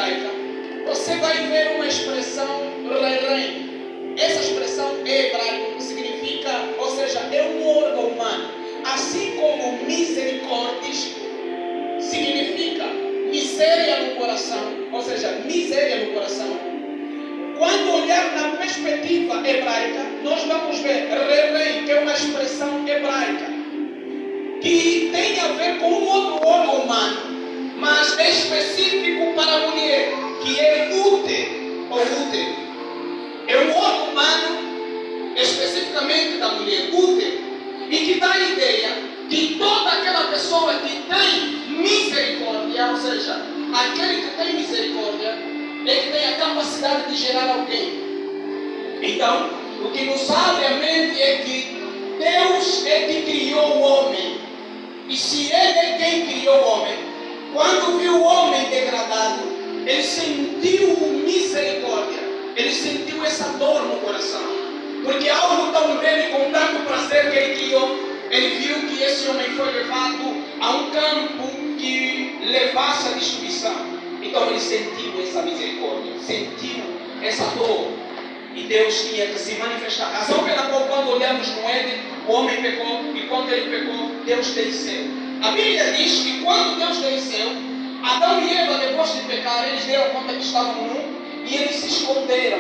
hebraica, você vai ver uma expressão rerem. Essa expressão é hebraica, que significa, ou seja, é um órgão humano. Assim como misericórdias significa miséria no coração, ou seja, miséria no coração. Quando olhar na perspectiva hebraica, nós vamos ver rerem, que é uma expressão hebraica, que tem a ver com um outro órgão humano, mas é específico para a mulher, que é útero ou útero. É um órgão humano especificamente da mulher, útero, e que dá a ideia que toda aquela pessoa que tem misericórdia, ou seja, aquele que tem misericórdia, é que tem a capacidade de gerar alguém. Então, o que nos abre a mente é que Deus é que criou o homem. E se Ele é quem criou o homem, quando viu o homem degradado, Ele sentiu misericórdia. Ele sentiu essa dor no coração. Porque algo tão belo e com tanto prazer que Ele criou, Ele viu que esse homem foi levado a um campo que levasse à destruição. Então Ele sentiu essa misericórdia, sentiu essa dor. E Deus tinha que se manifestar. A razão pela qual, quando olhamos no Éden, o homem pecou, e quando ele pecou, Deus desceu. A Bíblia diz que quando Deus desceu, Adão e Eva, depois de pecar, eles deram conta que estavam nus e eles se esconderam.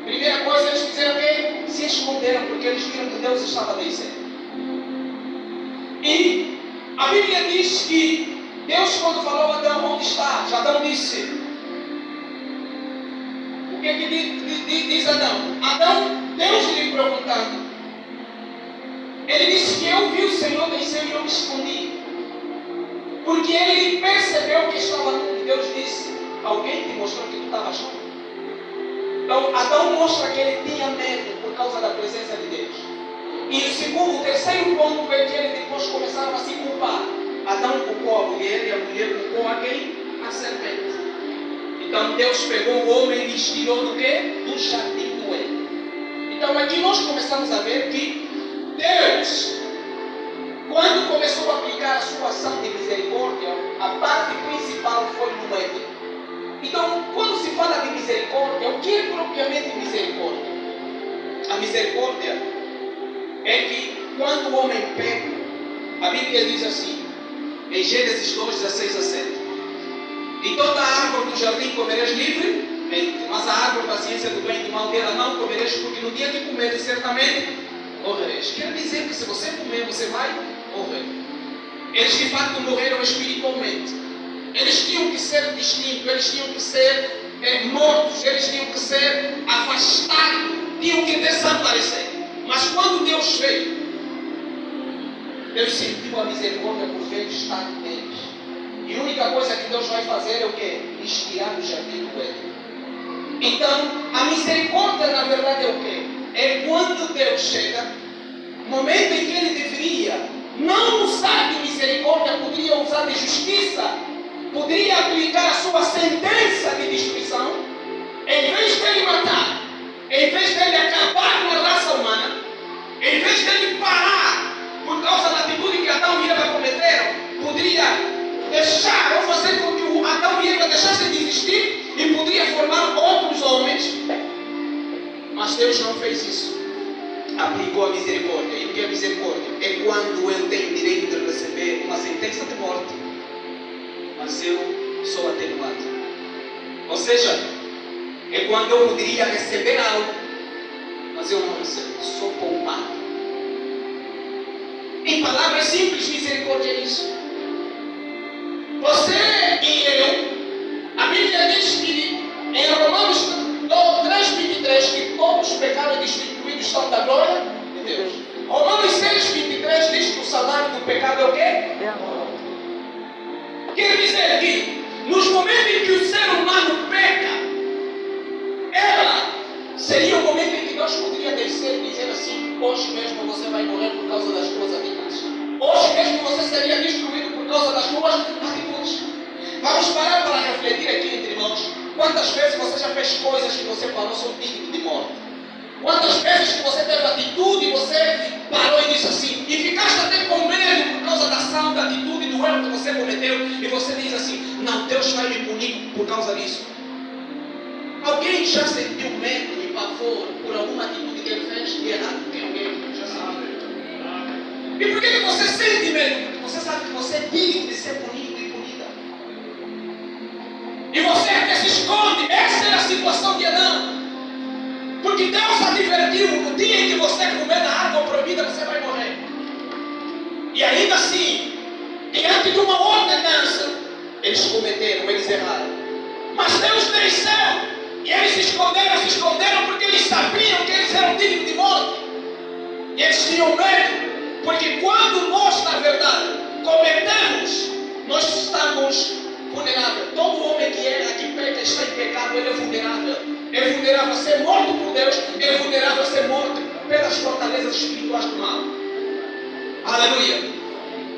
Primeira coisa, eles fizeram o quê? Se esconderam, porque eles viram que Deus estava descendo. E a Bíblia diz que Deus, quando falou a Adão, onde está? Adão disse. O que é que diz Adão? Adão, Deus lhe perguntando. Ele disse que eu vi o Senhor descer e eu me escondi. Porque ele percebeu que estava nu. Deus disse, alguém te mostrou que tu estavas nu? Então, Adão mostra que ele tinha medo por causa da presença de Deus. E o terceiro ponto é que ele depois começaram a se culpar. Adão culpou a mulher e a mulher culpou a quem? A serpente. Então Deus pegou o homem e os tirou do quê? Do jardim do Éden. Então aqui nós começamos a ver que Deus, quando começou a aplicar a sua ação de misericórdia, a parte principal foi no Éden. Então, quando se fala de misericórdia, o que é propriamente misericórdia? A misericórdia é que quando o homem peca, a Bíblia diz assim, em Gênesis 2, 16 a 7. De toda a árvore do jardim comereis livremente, mas a árvore da ciência do bem e do mal dela não comereis, porque no dia que comeres certamente morrereis. Quer dizer que se você comer, você vai morrer. Eles de fato morreram espiritualmente. Eles tinham que ser distintos, eles tinham que ser mortos, eles tinham que ser afastados, tinham que desaparecer. Mas quando Deus veio, Deus sentiu a misericórdia por ver estar neles. E a única coisa que Deus vai fazer é o quê? Lhes tirar do jardim do Éden. Então, a misericórdia na verdade é o quê? É quando Deus chega, no momento em que Ele deveria não usar de misericórdia, poderia usar de justiça, poderia aplicar a sua sentença de destruição, em vez de Ele matar, em vez de Ele acabar com a raça humana, em vez de Ele parar por causa da atitude que Adão e Eva cometeram, poderia deixar ou fazer com que o Adão e Eva deixassem de existir e poderia formar outros homens. Mas Deus não fez isso. Aplicou a misericórdia. E o que é misericórdia? É quando eu tenho direito de receber uma sentença de morte, mas eu sou atenuado. Ou seja, é quando eu poderia receber algo, mas eu não recebo, sou poupado. Em palavras simples, misericórdia é isso. Você e eu, a Bíblia diz que em Romanos 3:23 que todos os pecados destituídos estão da glória de Deus. Romanos 6:23 diz que o salário do pecado é o quê? Quer dizer que nos momentos em que o ser humano peca, ela seria o momento em que Deus poderia descer e dizer assim: hoje mesmo você vai morrer por causa das tuas atitudes. Hoje mesmo você seria destruído por causa das tuas atitudes. Vamos parar para refletir aqui entre nós. Quantas vezes você já fez coisas que você parou sob dígito de morte? Quantas vezes que você teve atitude e você parou e disse assim, e ficaste até com medo por causa da ação, da atitude do um erro que você cometeu e você diz assim: não, Deus vai me punir por causa disso. Alguém já sentiu medo e pavor por alguma atitude que ele fez de errado? Tem alguém que já sabe? E por que você sente medo? Porque você sabe que você é digno de ser punido e punida. E você até se esconde. Essa era a situação de Adão. Porque Deus advertiu: no dia em que você comer da árvore proibida, você vai morrer. E ainda assim, diante de uma ordenança, eles cometeram, eles erraram. Mas Deus desceu. E eles se esconderam porque eles sabiam que eles eram dignos de morte. E eles tinham medo. Porque quando nós, na verdade, cometemos, nós estamos vulneráveis. Todo homem que erra, que peca, está em pecado, ele é vulnerável. É vulnerável a ser morto por Deus, é vulnerável a ser morto pelas fortalezas espirituais do mal. Aleluia.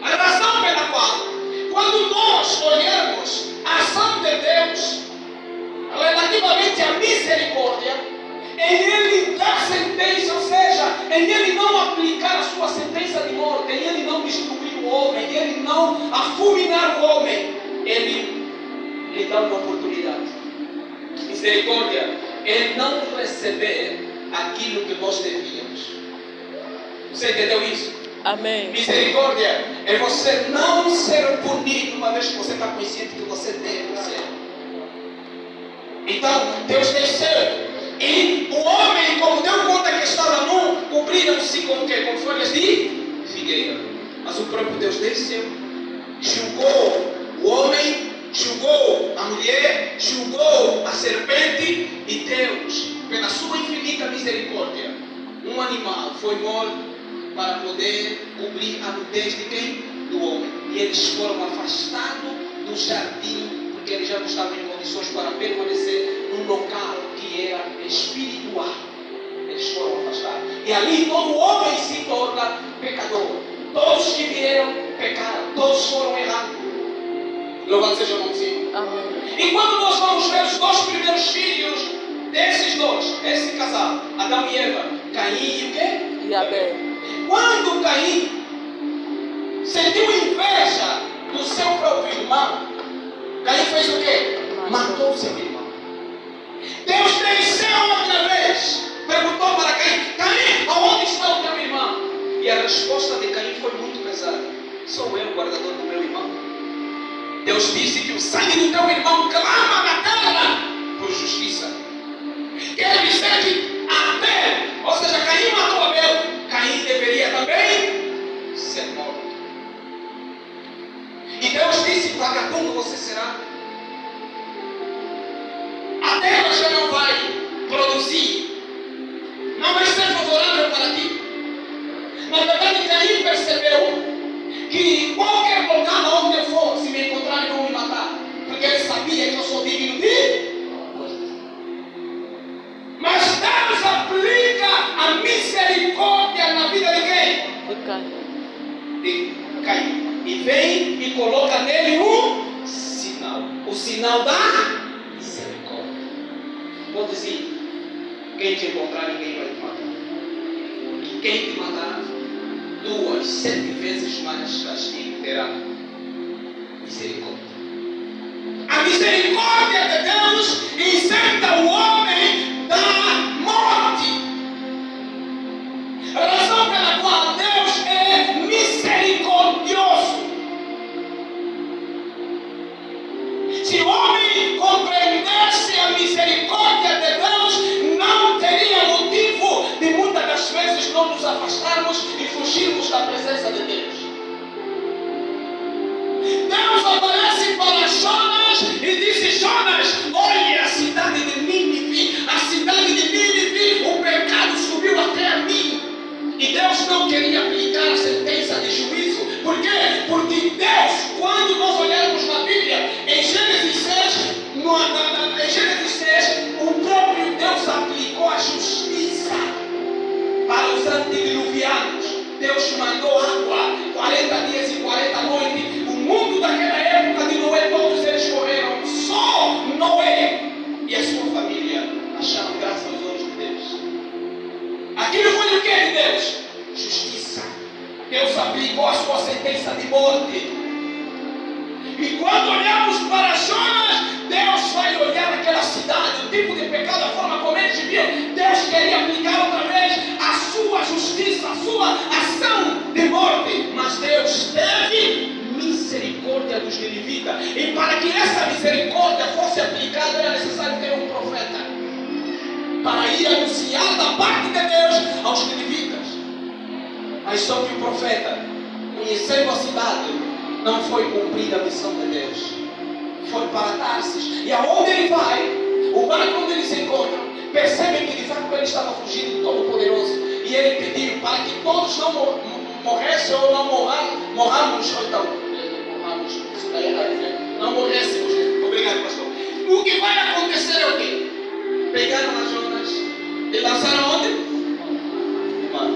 A razão pela qual, quando nós olhamos a ação de Deus relativamente à misericórdia, em Ele dar sentença, ou seja, em Ele não aplicar a sua sentença de morte, em Ele não destruir o homem, em Ele não afulminar o homem, Ele lhe dá uma oportunidade. Misericórdia é não receber aquilo que nós devíamos. Você entendeu isso? Amém. Misericórdia é você não ser punido uma vez que você está consciente que você deve ser. Então, Deus desceu. E o homem, como deu conta que estava nu, cobriram-se com o quê? Com folhas de figueira. Mas o próprio Deus desceu, julgou o homem, julgou a mulher, julgou a serpente. E Deus, pela sua infinita misericórdia, um animal foi morto para poder cobrir a nudez de quem? Do homem. E eles foram afastados do jardim, porque eles já não estavam em condições para permanecer num local que era espiritual. Eles foram afastados. E ali todo homem se torna pecador. Todos que vieram pecaram, todos foram errados. Louvado seja o nome do Senhor. Amém. E quando nós vamos ver os dois primeiros filhos desses dois, esse casal, Adão e Eva, Caim e o quê? E Abel. Quando Caim sentiu inveja do seu próprio irmão, Caim fez o quê? Matou o seu irmão. Deus desceu outra vez, perguntou para Caim: Caim, aonde está o teu irmão? E a resposta de Caim foi muito pesada: sou eu, guardador do meu irmão. Deus disse que o sangue do teu irmão clama na terra por justiça. Quer dizer que Abel, ou seja, Caim matou Abel, Caim deveria também ser morto. E Deus disse: vagabundo você será. A terra já não vai produzir, não vai ser favorável para ti. Na verdade, Caim percebeu que qualquer local onde eu for, se me encontrarem, vão me matar, porque ele sabia que eu sou digno de. Mas Deus aplica a misericórdia na vida de quem? De Caim. De Caim. E vem e coloca nele um sinal. O sinal da misericórdia. Vou dizer: quem te encontrar, ninguém vai te matar. E quem te matar, 2, 7 vezes mais castigo terá. Misericórdia. A misericórdia de Deus isenta o homem da morte. A razão pela qual Deus é misericordioso. Se o homem compreendesse a misericórdia de Deus, não teria motivo de muitas das vezes não nos afastarmos e fugirmos da presença de Deus. Deus aparece para Jonas e disse: Jonas, olhe a cidade de Nínive. A cidade de Nínive, o pecado subiu até a mim. E Deus não queria aplicar a sentença de juízo. Por quê? Porque Deus, quando nós olharmos na Bíblia, em Gênesis 6, o próprio Deus aplicou a justiça para os antediluvianos. Deus mandou água, 40 dias e 40 noites. O mundo daquela época de Noé, todos eles morreram. Só Noé e a sua família acharam graça aos olhos de Deus. Aquilo foi o que de Deus? Justiça. Deus aplicou a sua sentença de morte. e anunciar da parte de Deus aos ninivitas. Mas só que o profeta, conhecendo a cidade, não foi cumprir a missão de Deus. Foi para Tarsis. E aonde ele vai, o barco onde eles se encontram, percebem que de fato ele estava fugindo do Todo-Poderoso. E ele pediu para que todos não morressem ou não morramos. Ou então, morramos. Isso daí é não morrêssemos. Obrigado, pastor. O que vai acontecer é o quê? Pegaram as Jonas e lançaram onde? No mar.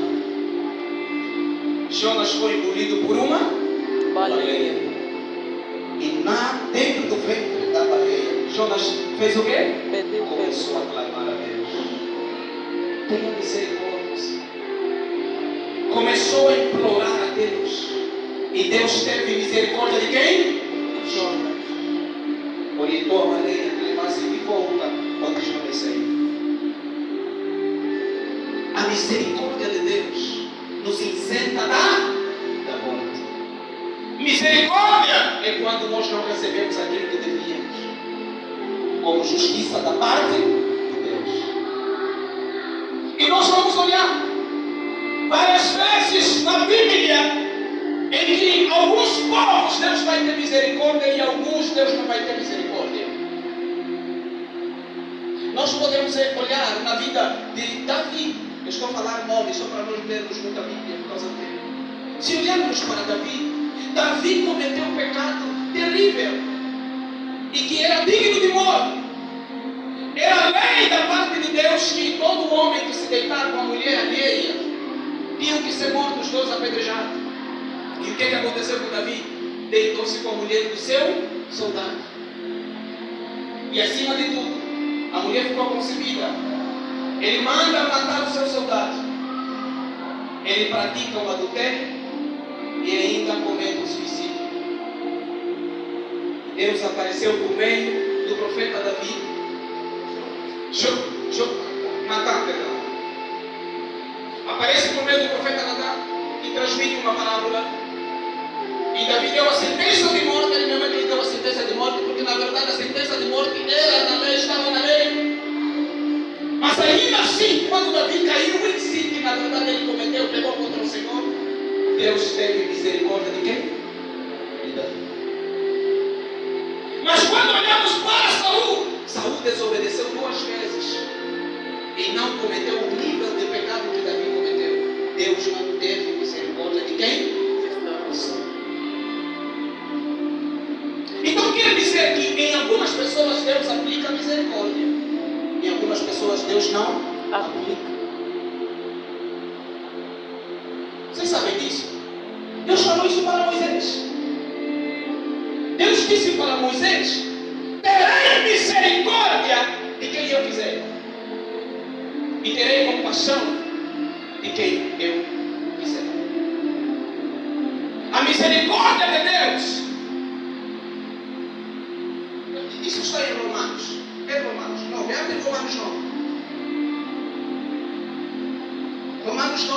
Jonas foi engolido por uma baleia. E dentro do ventre da baleia, Jonas fez o quê? Começou a clamar a Deus. Tenha misericórdia, Senhor. Começou a implorar a Deus. E Deus teve misericórdia de quem? Jonas. Orientou a baleia que levasse de volta onde Jonas saiu. A misericórdia de Deus nos isenta da morte. Misericórdia é quando nós não recebemos aquilo que devíamos, como justiça da parte de Deus. E nós vamos olhar várias vezes na Bíblia em que alguns povos Deus vai ter misericórdia e alguns Deus não vai ter misericórdia. Nós podemos olhar na vida de Davi. Eu estou a falar nome só para nós lermos muita Bíblia por causa dele. Se olharmos para Davi cometeu um pecado terrível e que era digno de morte. Era lei da parte de Deus que todo homem que se deitar com a mulher alheia tinha que ser morto, os dois apedrejados. E o que aconteceu com Davi? Deitou-se com a mulher do seu soldado. E acima de tudo, a mulher ficou concebida. Ele manda matar o seu soldado. Ele pratica o adultério e ainda comete o suicídio. Deus apareceu por meio do profeta Davi. Natan, perdão. Aparece por meio do profeta Natan e transmite uma parábola. E Davi deu a sentença de morte. Ele mesmo que deu a sentença de morte, porque na verdade a sentença de morte era na lei, estava na lei. Mas ainda assim, quando Davi caiu em si, que na verdade ele cometeu, pegou contra o Senhor, Deus teve misericórdia de quem? De Davi. Mas quando olhamos para Saul desobedeceu 2 vezes e não cometeu o nível de pecado que Davi cometeu. Deus não teve misericórdia de quem? Então quer dizer que em algumas pessoas Deus aplica misericórdia, em algumas pessoas Deus não aplica. Vocês sabem disso? Deus falou isso para Moisés. Deus disse para Moisés: terei misericórdia de quem eu quiser e terei compaixão de quem eu quiser. A misericórdia de Deus, isso está em Romanos. É Romanos 9. Abre Romanos 9. Romanos 9.